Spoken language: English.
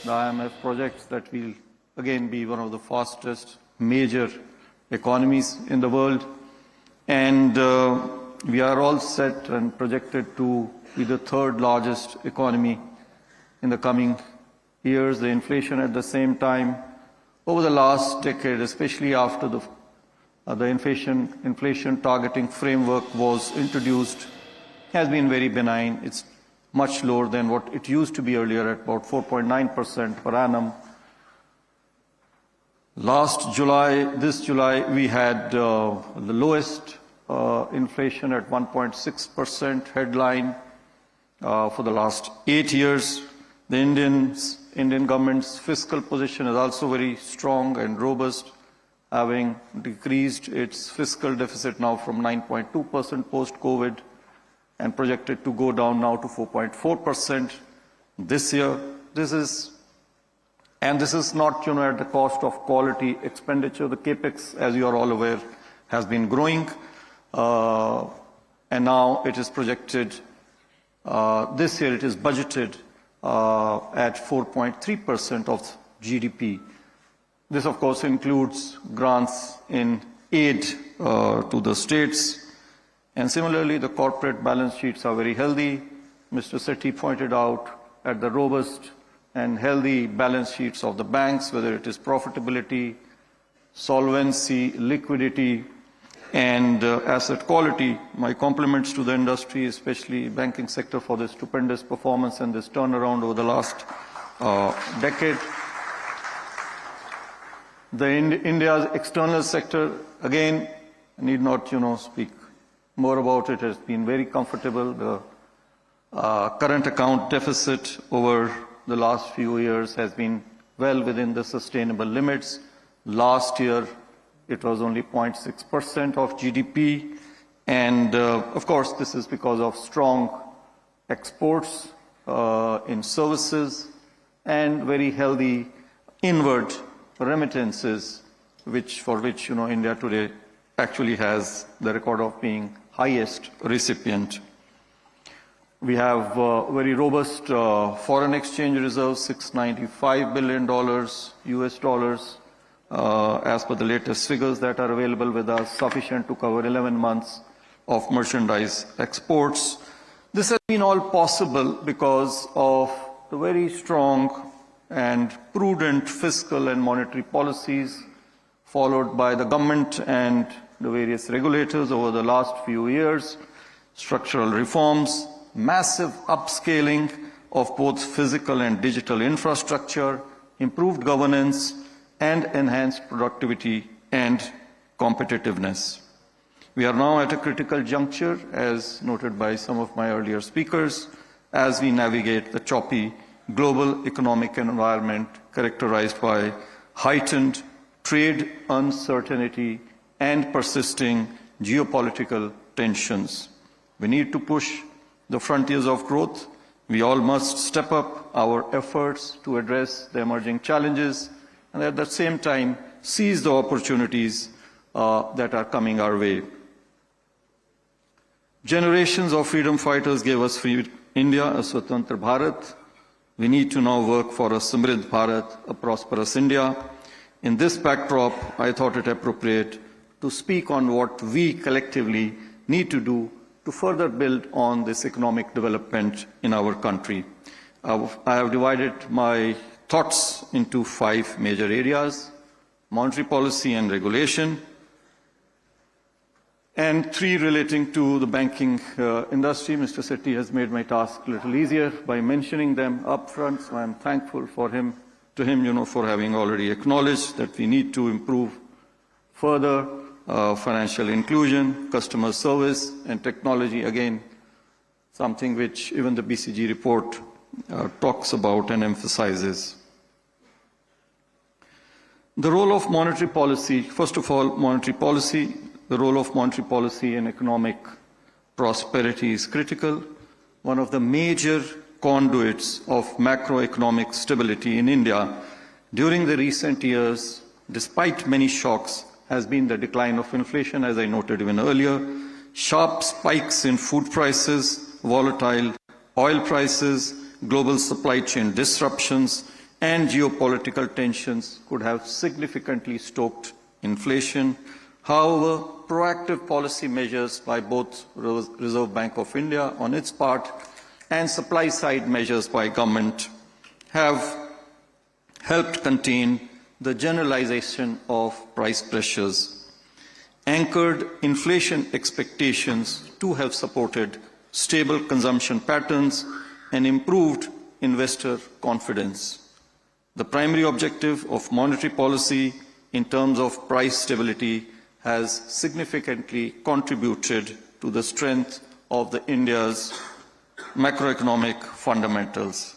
the IMF projects that we'll again be one of the fastest major economies in the world. And we are all set and projected to be the third largest economy in the coming years. The inflation at the same time, over the last decade, especially after the inflation targeting framework was introduced, has been very benign. It's much lower than what it used to be earlier at about 4.9% per annum. This July, we had the lowest inflation at 1.6% headline for the last 8 years. The Indian government's fiscal position is also very strong and robust, having decreased its fiscal deficit now from 9.2% post-COVID and projected to go down now to 4.4% this year. This is not, at the cost of quality expenditure. The capex, as you are all aware, has been growing, and now it is projected. This year, it is budgeted at 4.3% of GDP. This, of course, includes grants in aid to the states. And similarly, the corporate balance sheets are very healthy. Mr. Sethi pointed out at the robust and healthy balance sheets of the banks, whether it is profitability, solvency, liquidity, and asset quality. My compliments to the industry, especially banking sector, for this stupendous performance and this turnaround over the last decade. India's external sector, again, I need not, speak more about it. It has been very comfortable. The current account deficit over the last few years has been well within the sustainable limits. Last year, it was only 0.6% of GDP. And of course, this is because of strong exports in services and very healthy inward remittances, for which India today actually has the record of being highest recipient. We have very robust foreign exchange reserves, $695 billion US dollars, as per the latest figures that are available with us, sufficient to cover 11 months of merchandise exports. This has been all possible because of the very strong and prudent fiscal and monetary policies followed by the government and the various regulators over the last few years, structural reforms, massive upscaling of both physical and digital infrastructure, improved governance, and enhanced productivity and competitiveness. We are now at a critical juncture, as noted by some of my earlier speakers, as we navigate the choppy global economic environment characterized by heightened trade uncertainty and persisting geopolitical tensions. We need to push the frontiers of growth. We all must step up our efforts to address the emerging challenges and at the same time seize the opportunities that are coming our way. Generations of freedom fighters gave us free India, a Swatantra Bharat. We need to now work for a Samridh Bharat, a prosperous India. In this backdrop, I thought it appropriate to speak on what we collectively need to do to further build on this economic development in our country. I have divided my thoughts into 5 major areas: monetary policy and regulation, and 3 relating to the banking industry. Mr. Sethi has made my task a little easier by mentioning them upfront, so I am thankful to him, for having already acknowledged that we need to improve further financial inclusion, customer service, and technology. Again, something which even the BCG report talks about and emphasizes. The role of monetary policy, first of all, monetary policy. The role of monetary policy in economic prosperity is critical. One of the major conduits of macroeconomic stability in India during the recent years, despite many shocks, has been the decline of inflation, as I noted even earlier. Sharp spikes in food prices, volatile oil prices, global supply chain disruptions, and geopolitical tensions could have significantly stoked inflation. However, proactive policy measures by both Reserve Bank of India on its part and supply-side measures by government have helped contain the generalization of price pressures. Anchored inflation expectations too have supported stable consumption patterns and improved investor confidence. The primary objective of monetary policy in terms of price stability has significantly contributed to the strength of India's macroeconomic fundamentals.